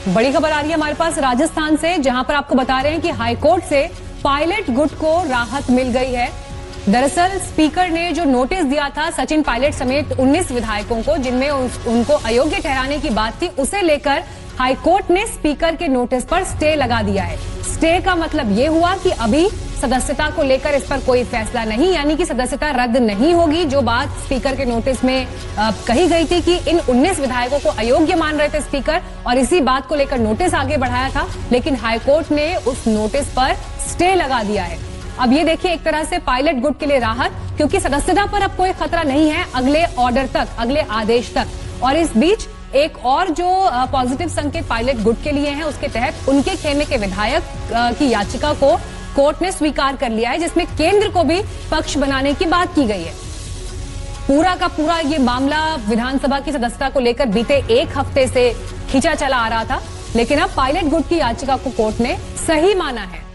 बड़ी खबर आ रही है हमारे पास राजस्थान से, जहां पर आपको बता रहे हैं कि हाईकोर्ट से पायलट गुट को राहत मिल गई है। दरअसल स्पीकर ने जो नोटिस दिया था सचिन पायलट समेत 19 विधायकों को, जिनमें उनको अयोग्य ठहराने की बात थी, उसे लेकर हाईकोर्ट ने स्पीकर के नोटिस पर स्टे लगा दिया है। स्टे का मतलब ये हुआ कि अभी सदस्यता को लेकर इस पर कोई फैसला नहीं, यानी कि सदस्यता रद्द नहीं होगी। जो बात स्पीकर के नोटिस में कही गई थी कि इन 19 विधायकों को अयोग्य मान रहे थे स्पीकर, और इसी बात को लेकर नोटिस आगे बढ़ाया था, लेकिन हाईकोर्ट ने उस नोटिस पर स्टे लगा दिया है। अब ये देखिए, एक तरह से पायलट गुट के लिए राहत, क्योंकि सदस्यता पर अब कोई खतरा नहीं है अगले ऑर्डर तक, अगले आदेश तक। और इस बीच एक और जो पॉजिटिव संकेत पायलट गुट के लिए हैं, उसके तहत उनके खेमे के विधायक की याचिका को कोर्ट ने स्वीकार कर लिया है, जिसमें केंद्र को भी पक्ष बनाने की बात की गई है। पूरा का पूरा ये मामला विधानसभा की सदस्यता को लेकर बीते एक हफ्ते से खींचा चला आ रहा था, लेकिन अब पायलट गुट की याचिका को कोर्ट ने सही माना है।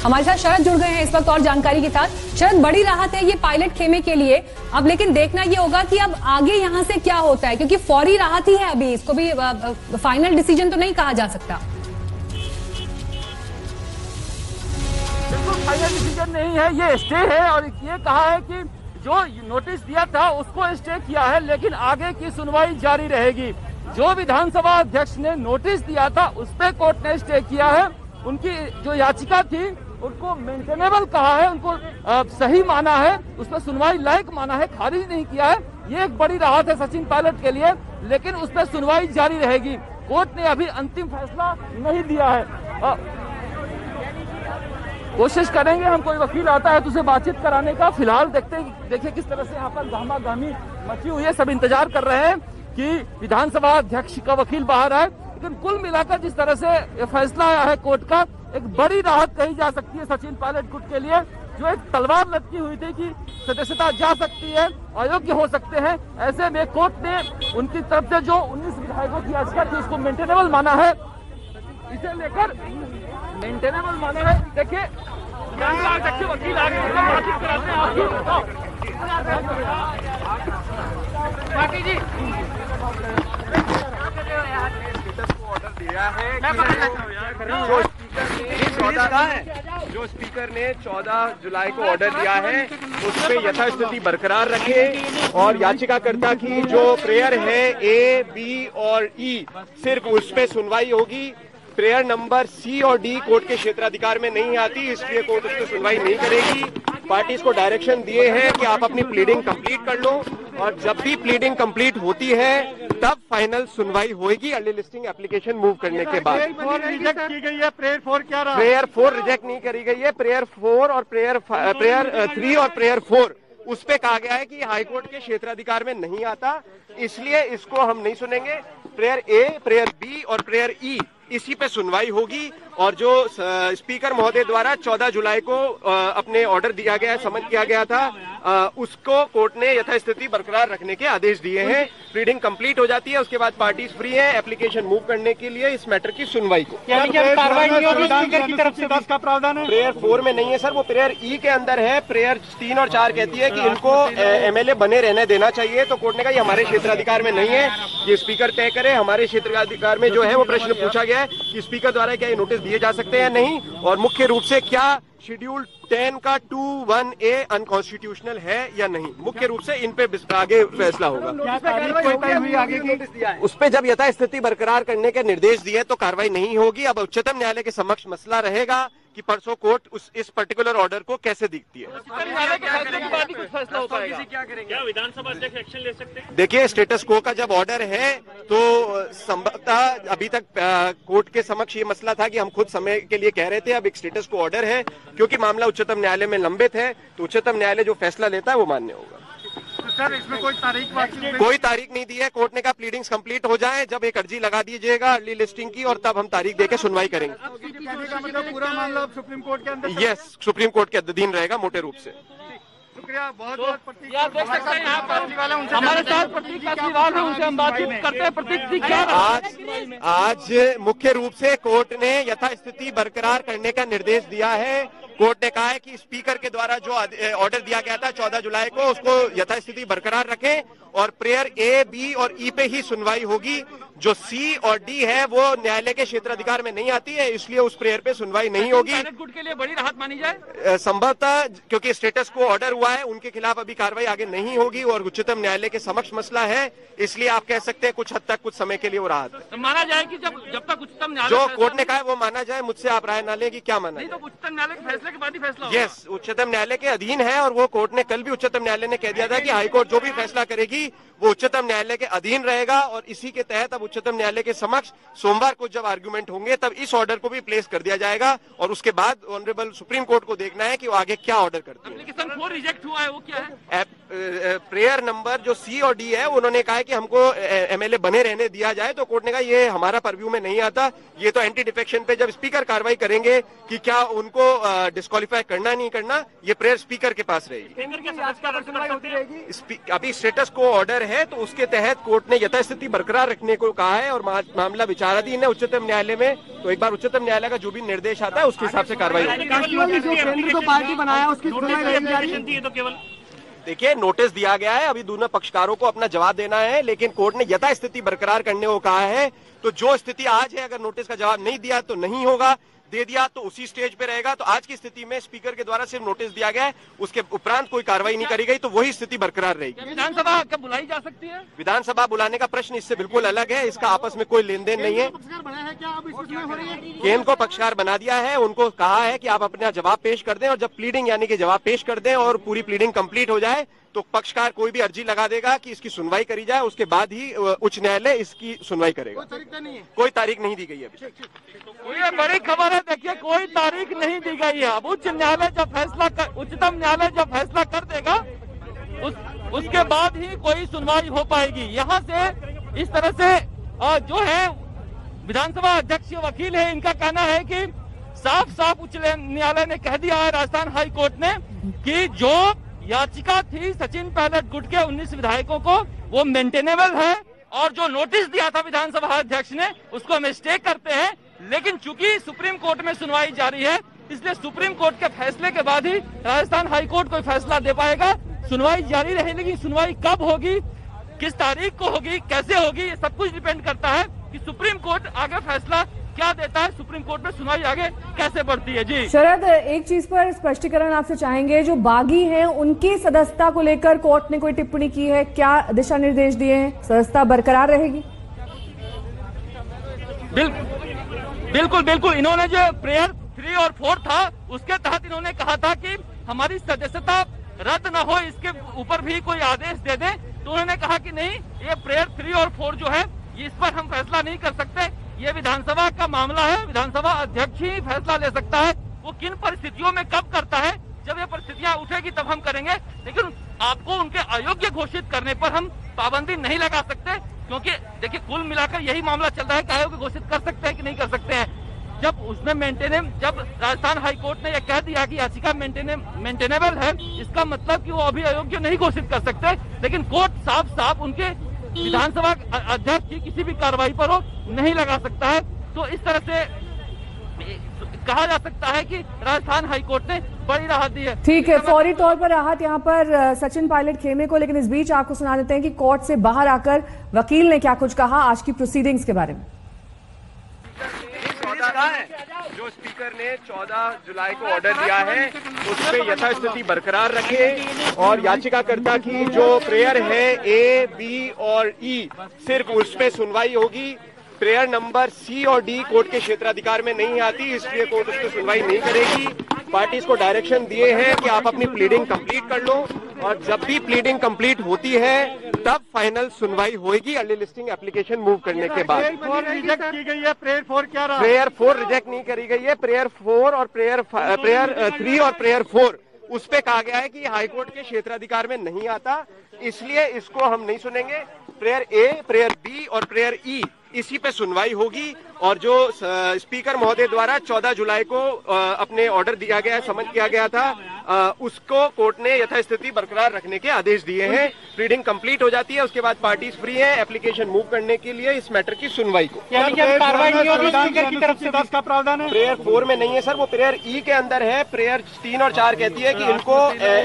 हमारे साथ शरद जुड़ गए हैं इस वक्त और जानकारी के साथ। शरद, बड़ी राहत है ये पायलट खेमे के लिए, अब लेकिन देखना ये होगा कि अब आगे यहां से क्या होता है, क्योंकि फौरी राहत ही है, अभी इसको भी फाइनल डिसीजन तो नहीं कहा जा सकता। बिल्कुल फाइनल डिसीजन नहीं है, ये स्टे है, और ये कहा है कि जो नोटिस दिया था उसको स्टे किया है, लेकिन आगे की सुनवाई जारी रहेगी। जो विधानसभा अध्यक्ष ने नोटिस दिया था उस पर कोर्ट ने स्टे किया है। उनकी जो याचिका थी उनको मेंटेनेबल कहा है, उनको सही माना है, उस पर सुनवाई लायक माना है, खारिज नहीं किया है। ये एक बड़ी राहत है सचिन पायलट के लिए, लेकिन उस पर सुनवाई जारी रहेगी। कोर्ट ने अभी अंतिम फैसला नहीं दिया है। कोशिश करेंगे, हम कोई वकील आता है तो उसे बातचीत कराने का। फिलहाल देखिए किस तरह से यहाँ पर गहमा गहमी मची हुई है। सब इंतजार कर रहे हैं कि विधानसभा अध्यक्ष का वकील बाहर आए, लेकिन कुल मिलाकर जिस तरह से ये फैसला आया है कोर्ट का, एक बड़ी राहत कही जा सकती है सचिन पायलट गुट के लिए। जो एक तलवार लटकी हुई थी कि सदस्यता जा सकती है, अयोग्य हो सकते हैं, ऐसे में कोर्ट ने उनकी तरफ से जो 19 विधायकों की याचिका थी उसको मेंटेनेबल माना है। इसे लेकर मेंटेनेबल माना है। देखिए वकील आ गए, बातचीत कराते हैं आपकी जी। ऑर्डर दिया है जो स्पीकर ने 14 जुलाई को ऑर्डर दिया है उस पे यथास्थिति बरकरार रखे, और याचिकाकर्ता की जो प्रेयर है ए, बी और ई, सिर्फ उस पे सुनवाई होगी। प्रेयर नंबर सी और डी कोर्ट के क्षेत्राधिकार में नहीं आती, इसलिए कोर्ट उस पर सुनवाई नहीं करेगी। पार्टीज को डायरेक्शन दिए हैं कि आप अपनी प्लीडिंग कंप्लीट कर लो, और जब भी प्लीडिंग कंप्लीट होती है तब फाइनल सुनवाई होगी अर्ली लिस्टिंग एप्लीकेशन मूव करने के बाद। रिजेक्ट की गई है प्रेयर 4, क्या रहा? प्रेयर 4 रिजेक्ट नहीं करी गई है। प्रेयर 4 और प्रेयर 3 और प्रेयर 4 उस पे कहा गया है कि हाईकोर्ट के क्षेत्राधिकार में नहीं आता, इसलिए इसको हम नहीं सुनेंगे। प्रेयर ए, प्रेयर बी और प्रेयर ई, इसी पे सुनवाई होगी। और जो स्पीकर महोदय द्वारा 14 जुलाई को अपने ऑर्डर दिया गया, समन किया गया था, उसको कोर्ट ने यथास्थिति बरकरार रखने के आदेश दिए हैं। प्लीडिंग कंप्लीट हो जाती है, उसके बाद पार्टीज फ्री हैं एप्लीकेशन मूव करने के लिए इस मैटर की सुनवाई को। यानी कि कार्रवाई नहीं होगी स्पीकर की तरफ से, का प्रावधान है। प्रेयर 4 में नहीं है सर, वो प्रेयर ई के अंदर है। प्रेयर 3 और 4 कहती है कि इनको एमएलए बने रहने देना चाहिए, तो कोर्ट ने कहा ये हमारे क्षेत्राधिकार में नहीं है, ये स्पीकर तय करे। हमारे क्षेत्राधिकार में जो है वो प्रश्न पूछा गया है कि स्पीकर द्वारा क्या ये नोटिस दिए जा सकते हैं या नहीं, और मुख्य रूप से क्या शेड्यूल 10 का 2(1)A अनकॉन्स्टिट्यूशनल है या नहीं। मुख्य रूप से इन पे आगे फैसला होगा। उस पे जब यथास्थिति बरकरार करने के निर्देश दिए तो कार्रवाई नहीं होगी। अब उच्चतम न्यायालय के समक्ष मसला रहेगा कि परसों कोर्ट इस पर्टिकुलर ऑर्डर को कैसे देखती है। क्या विधानसभा अध्यक्ष एक्शन ले सकते हैं? देखिए, स्टेटस को का जब ऑर्डर है तो संभवतः अभी तक कोर्ट के समक्ष ये मसला था कि हम खुद समय के लिए कह रहे थे, अब एक स्टेटस को ऑर्डर है, क्योंकि मामला उच्चतम न्यायालय में लंबित है, तो उच्चतम न्यायालय जो फैसला लेता है वो मान्य होगा। सर, इसमें कोई तारीख नहीं दी है। कोर्ट ने कहा प्लीडिंग्स कंप्लीट हो जाए, जब एक अर्जी लगा दीजिएगा अर्ली लिस्टिंग की, और तब हम तारीख देके सुनवाई करेंगे। मतलब पूरा मामला सुप्रीम कोर्ट के अंदर? यस, सुप्रीम कोर्ट के अधीन रहेगा मोटे रूप से। शुक्रिया, बहुत तो बहुत। ये आप देख सकते हैं यहाँ पर हमारे साथ प्रतीक कासीवाल है, उनसे हम बातचीत करते हैं। प्रतीक जी, क्या आज मुख्य रूप से कोर्ट ने यथास्थिति बरकरार करने का निर्देश दिया है। कोर्ट ने कहा है कि स्पीकर के द्वारा जो ऑर्डर दिया गया था 14 जुलाई को, उसको यथास्थिति बरकरार रखें और प्रेयर ए, बी और ई पे ही सुनवाई होगी। जो सी और डी है वो न्यायालय के क्षेत्राधिकार में नहीं आती है, इसलिए उस प्रेयर पे सुनवाई नहीं होगी। गुट के लिए बड़ी राहत मानी जाए संभवतः, क्योंकि स्टेटस को ऑर्डर हुआ है, उनके खिलाफ अभी कार्रवाई आगे नहीं होगी और उच्चतम न्यायालय के समक्ष मसला है, इसलिए आप कह सकते हैं कुछ हद तक कुछ समय के लिए वो राहत तो माना जाए कि जब तक उच्चतम न्यायालय जो कोर्ट ने कहा है वो माना जाए। मुझसे आप राय ना लें कि क्या माना नहीं, तो उच्चतम न्यायालय के फैसले के बाद ही फैसला होगा। यस, उच्चतम न्यायालय के अधीन है और वो कोर्ट ने कल भी उच्चतम न्यायालय ने कह दिया था कि हाईकोर्ट जो भी फैसला करेगी वो उच्चतम न्यायालय के अधीन रहेगा और इसी के तहत अब उच्चतम न्यायालय के समक्ष सोमवार को जब आर्गुमेंट होंगे तब इस ऑर्डर को भी प्लेस कर दिया जाएगा और उसके बाद ऑनरेबल सुप्रीम कोर्ट को देखना है कि वो आगे क्या ऑर्डर करती है। एप्लीकेशन 4 रिजेक्ट हुआ है, वो क्या है? प्रेयर नंबर जो सी और डी है, उन्होंने कहा है कि हमको एमएलए बने रहने दिया जाए, तो कोर्ट ने कहा ये हमारा परव्यू में नहीं आता, ये तो एंटी डिफेक्शन पे जब स्पीकर कार्रवाई करेंगे कि क्या उनको डिस्क्वालीफाई करना नहीं करना, ये प्रेयर स्पीकर के पास रहेगी। अभी स्टेटस को ऑर्डर है तो उसके तहत कोर्ट ने यथास्थिति बरकरार रखने को कहा है और मामला विचाराधीन है उच्चतम न्यायालय में, तो एक बार उच्चतम न्यायालय का जो भी निर्देश आता है उसके हिसाब से कार्रवाई होगी। देखिए, नोटिस दिया गया है, अभी दोनों पक्षकारों को अपना जवाब देना है, लेकिन कोर्ट ने यथास्थिति बरकरार करने को कहा है। तो जो स्थिति आज है, अगर नोटिस का जवाब नहीं दिया तो नहीं होगा, दे दिया तो उसी स्टेज पे रहेगा। तो आज की स्थिति में स्पीकर के द्वारा सिर्फ नोटिस दिया गया है, उसके उपरांत कोई कार्रवाई नहीं करी गई, तो वही स्थिति बरकरार रहेगी। विधानसभा कब बुलाई जा सकती है? विधानसभा बुलाने का प्रश्न इससे बिल्कुल अलग है, इसका आपस में कोई लेन देन नहीं है। केंद्र को पक्षकार बना दिया है, उनको कहा है कि आप अपना जवाब पेश कर दें और जब प्लीडिंग यानी कि जवाब पेश कर दें और पूरी प्लीडिंग कंप्लीट हो जाए तो पक्षकार कोई भी अर्जी लगा देगा कि इसकी सुनवाई करी जाए, उसके बाद ही उच्च न्यायालय इसकी सुनवाई करेगा। कोई तारीख नहीं दी गई है अभी। ये बड़ी खबर है, देखिए कोई तारीख नहीं दी गई है। अब उच्चतम न्यायालय जब फैसला कर देगा उसके बाद ही कोई सुनवाई हो पाएगी। यहाँ से इस तरह से जो है विधानसभा अध्यक्ष वकील है, इनका कहना है कि साफ साफ उच्च न्यायालय ने कह दिया है, राजस्थान हाई कोर्ट ने, कि जो याचिका थी सचिन पायलट गुट के 19 विधायकों को वो मेंटेनेबल है और जो नोटिस दिया था विधानसभा अध्यक्ष ने उसको हम स्टे करते हैं। लेकिन चूंकि सुप्रीम कोर्ट में सुनवाई जारी है, इसलिए सुप्रीम कोर्ट के फैसले के बाद ही राजस्थान हाई कोर्ट कोई फैसला दे पाएगा। सुनवाई जारी रहेगी, सुनवाई कब होगी, किस तारीख को होगी, कैसे होगी, ये सब कुछ डिपेंड करता है कि सुप्रीम कोर्ट आगे फैसला क्या देता है, सुप्रीम कोर्ट में सुनवाई आगे कैसे बढ़ती है। जी शरद, एक चीज पर स्पष्टीकरण आपसे चाहेंगे, जो बागी हैं उनकी सदस्यता को लेकर कोर्ट ने कोई टिप्पणी की है, क्या दिशा निर्देश दिए हैं, सदस्यता बरकरार रहेगी? बिल्कुल इन्होंने जो प्रेयर 3 और 4 था उसके तहत इन्होंने कहा था कि हमारी सदस्यता रद्द न हो, इसके ऊपर भी कोई आदेश दे दे। तो उन्होंने कहा कि नहीं, ये प्रेयर 3 और 4 जो है इस पर हम फैसला नहीं कर सकते, ये विधानसभा का मामला है, विधानसभा अध्यक्ष ही फैसला ले सकता है। वो किन परिस्थितियों में कब करता है, जब ये परिस्थितियां उठेगी तब हम करेंगे, लेकिन आपको उनके अयोग्य घोषित करने पर हम पाबंदी नहीं लगा सकते, क्योंकि देखिए कुल मिलाकर यही मामला चल रहा है कि अयोग्य घोषित कर सकते हैं कि नहीं कर सकते हैं। जब उसमें जब राजस्थान हाई कोर्ट ने यह कह दिया कि याचिका मेंटेनेबल है, इसका मतलब कि वो अभी अयोग्य नहीं घोषित कर सकते, लेकिन कोर्ट साफ साफ उनके विधानसभा अध्यक्ष की किसी भी कार्रवाई पर वो नहीं लगा सकता है। तो इस तरह से कहा जा सकता है कि राजस्थान हाईकोर्ट ने बड़ी राहत दी है। ठीक है, फौरी तौर पर राहत यहाँ पर सचिन पायलट खेमे को, लेकिन इस बीच आपको सुना देते हैं कि कोर्ट से बाहर आकर वकील ने क्या कुछ कहा आज की प्रोसीडिंग्स के बारे में। जो स्पीकर ने 14 जुलाई को ऑर्डर दिया है उस पे यथास्थिति बरकरार रखे और याचिकाकर्ता की जो प्रेयर है ए, बी और ई, सिर्फ उस पे सुनवाई होगी। प्रेयर नंबर सी और डी कोर्ट के क्षेत्राधिकार में नहीं आती, इसलिए कोर्ट उस पर सुनवाई नहीं करेगी। पार्टीज को डायरेक्शन दिए हैं कि आप अपनी प्लीडिंग कंप्लीट कर लो और जब भी प्लीडिंग कंप्लीट होती है तब फाइनल सुनवाई होगी अर्ली लिस्टिंग एप्लीकेशन मूव करने के बाद। रिजेक्ट की गई है, प्रेयर 4 क्या रहा? प्रेयर 4 रिजेक्ट नहीं करी गई है, प्रेयर 4 और प्रेयर 3 और प्रेयर 4 उस पे कहा गया है कि हाईकोर्ट के क्षेत्राधिकार में नहीं आता, इसलिए इसको हम नहीं सुनेंगे। प्रेयर ए, प्रेयर बी और प्रेयर ई, इसी पे सुनवाई होगी और जो स्पीकर महोदय द्वारा 14 जुलाई को अपने ऑर्डर दिया गया, समन किया गया था उसको कोर्ट ने यथास्थिति बरकरार रखने के आदेश दिए हैं। रीडिंग कंप्लीट हो जाती है, उसके बाद पार्टीज फ्री हैं एप्लीकेशन मूव करने के लिए इस मैटर की सुनवाई को। कार्रवाई नहीं होगी स्पीकर की तरफ से, इसका प्रावधान है। प्रेयर 4 में नहीं है सर, वो प्रेयर ई के अंदर है। प्रेयर 3 और 4 कहती है कि इनको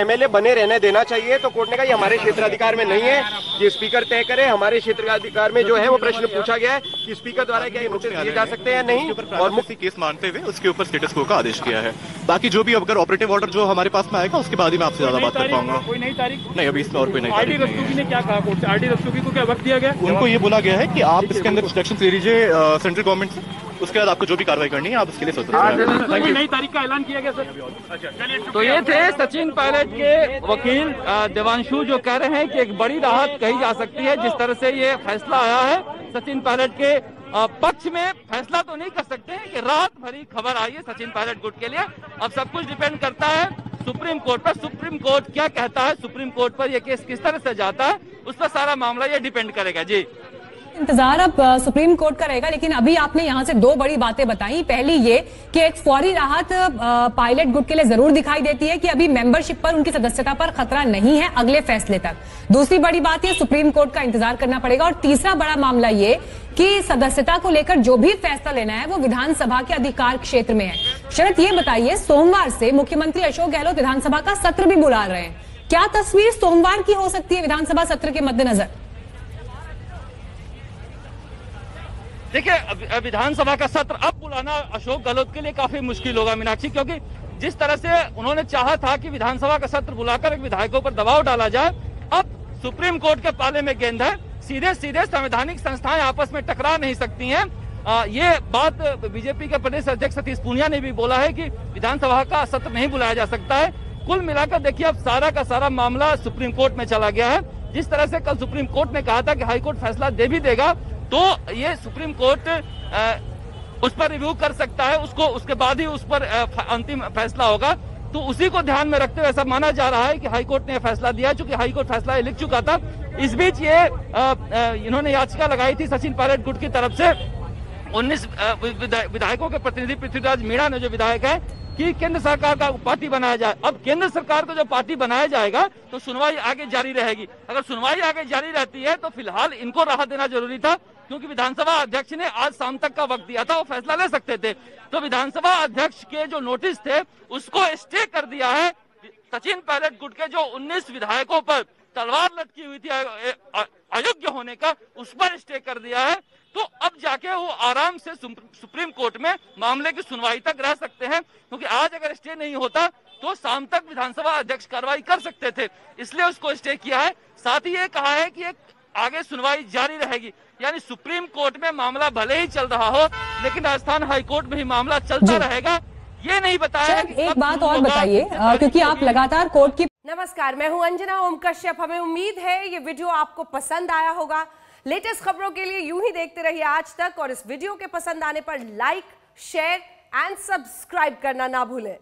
एमएलए बने रहने देना चाहिए, तो कोर्ट ने कहा ये हमारे क्षेत्राधिकार में नहीं है, ये स्पीकर तय करे। हमारे क्षेत्राधिकार में जो है वो प्रश्न पूछा गया है कि स्पीकर द्वारा क्या नोटिस दिए जा सकते हैं या नहीं, और मुख्य केस मानते हुए उसके ऊपर स्टेटस को का आदेश किया है। बाकी जो भी अगर ऑपरेटिव ऑर्डर जो हमारे पास में आएगा उसके बाद ही मैं आपसे ज्यादा बात कर पाऊंगा। कोई नई तारीख नहीं, अभी इसमें और कोई नहीं। आरडी रस्तोगी ने क्या कहा कोर्ट से? आरडी रस्तोगी को क्या वक्त दिया गया? उनको ये बोला गया है कि आप इसके अंदर इंस्ट्रक्शन ले लीजिए सेंट्रल गवर्नमेंट से, उसके बाद आपको जो भी कार्रवाई करनी है आप उसके लिए सोच कोई नई तारीख का ऐलान किया गया सर? तो ये थे सचिन पायलट के वकील देवांशु, जो कह रहे हैं कि एक बड़ी राहत कही जा सकती है जिस तरह से ये फैसला आया है सचिन पायलट के पक्ष में। फैसला तो नहीं कर सकते हैं कि राहत भरी खबर आई है सचिन पायलट गुट के लिए। अब सब कुछ डिपेंड करता है सुप्रीम कोर्ट पर। सुप्रीम कोर्ट क्या कहता है, सुप्रीम कोर्ट पर यह केस किस तरह से जाता है, उस पर सारा मामला ये डिपेंड करेगा। जी, इंतजार अब सुप्रीम कोर्ट का रहेगा। लेकिन अभी आपने यहां से दो बड़ी बातें बताई। पहली ये कि एक फौरी राहत पायलट गुट के लिए जरूर दिखाई देती है कि अभी मेंबरशिप पर, उनकी सदस्यता पर खतरा नहीं है अगले फैसले तक। दूसरी बड़ी बात ये सुप्रीम कोर्ट का इंतजार करना पड़ेगा। और तीसरा बड़ा मामला ये कि सदस्यता को लेकर जो भी फैसला लेना है वो विधानसभा के अधिकार क्षेत्र में है। शरद, ये बताइए, सोमवार से मुख्यमंत्री अशोक गहलोत विधानसभा का सत्र भी बुला रहे हैं, क्या तस्वीर सोमवार की हो सकती है विधानसभा सत्र के मद्देनजर? देखिए, विधानसभा का सत्र अब बुलाना अशोक गहलोत के लिए काफी मुश्किल होगा मीनाक्षी, क्योंकि जिस तरह से उन्होंने चाहा था कि विधानसभा का सत्र बुलाकर एक विधायकों पर दबाव डाला जाए, अब सुप्रीम कोर्ट के पाले में गेंद है। सीधे सीधे संवैधानिक संस्थाएं आपस में टकरा नहीं सकती हैं। ये बात बीजेपी के प्रदेश अध्यक्ष सतीश पूनिया ने भी बोला है कि विधानसभा का सत्र नहीं बुलाया जा सकता है। कुल मिलाकर देखिए, अब सारा का सारा मामला सुप्रीम कोर्ट में चला गया है। जिस तरह से कल सुप्रीम कोर्ट ने कहा था कि हाईकोर्ट फैसला दे भी देगा, तो ये सुप्रीम कोर्ट उस पर रिव्यू कर सकता है, उसके बाद ही उस पर अंतिम फैसला होगा। तो उसी को ध्यान में रखते हुए ऐसा माना जा रहा है कि हाईकोर्ट ने फैसला दिया, चूंकि हाईकोर्ट फैसला लिख चुका था। इस बीच ये इन्होंने याचिका लगाई थी सचिन पायलट गुट की तरफ से 19 विधायकों के प्रतिनिधि पृथ्वीराज मीणा ने, जो विधायक है, कि केंद्र सरकार का पार्टी बनाया जाए। अब केंद्र सरकार को जो पार्टी बनाया जाएगा तो सुनवाई आगे जारी रहेगी। अगर सुनवाई आगे जारी रहती है तो फिलहाल इनको राहत देना जरूरी था, क्योंकि विधानसभा अध्यक्ष ने आज शाम तक का वक्त दिया था, वो फैसला ले सकते थे। तो विधानसभा अध्यक्ष के जो नोटिस थे उसको स्टे कर दिया है। सचिन पायलट गुट के जो 19 विधायकों पर तलवार लटकी हुई थी अयोग्य होने का, उस पर स्टे कर दिया है। तो अब जाके वो आराम से सुप्रीम कोर्ट में मामले की सुनवाई तक रह सकते हैं, क्योंकि आज अगर स्टे नहीं होता तो शाम तक विधानसभा अध्यक्ष कार्रवाई कर सकते थे, इसलिए उसको स्टे किया है। साथ ही ये कहा है कि आगे सुनवाई जारी रहेगी, यानी सुप्रीम कोर्ट में मामला भले ही चल रहा हो लेकिन राजस्थान हाईकोर्ट में ही मामला चलता रहेगा। ये नहीं बताया। एक बात और बताइए, क्योंकि आप लगातार कोर्ट की। नमस्कार, मैं हूं अंजना ओम कश्यप। हमें उम्मीद है ये वीडियो आपको पसंद आया होगा। लेटेस्ट खबरों के लिए यूं ही देखते रहिए आज तक, और इस वीडियो के पसंद आने पर लाइक, शेयर एंड सब्सक्राइब करना ना भूलें।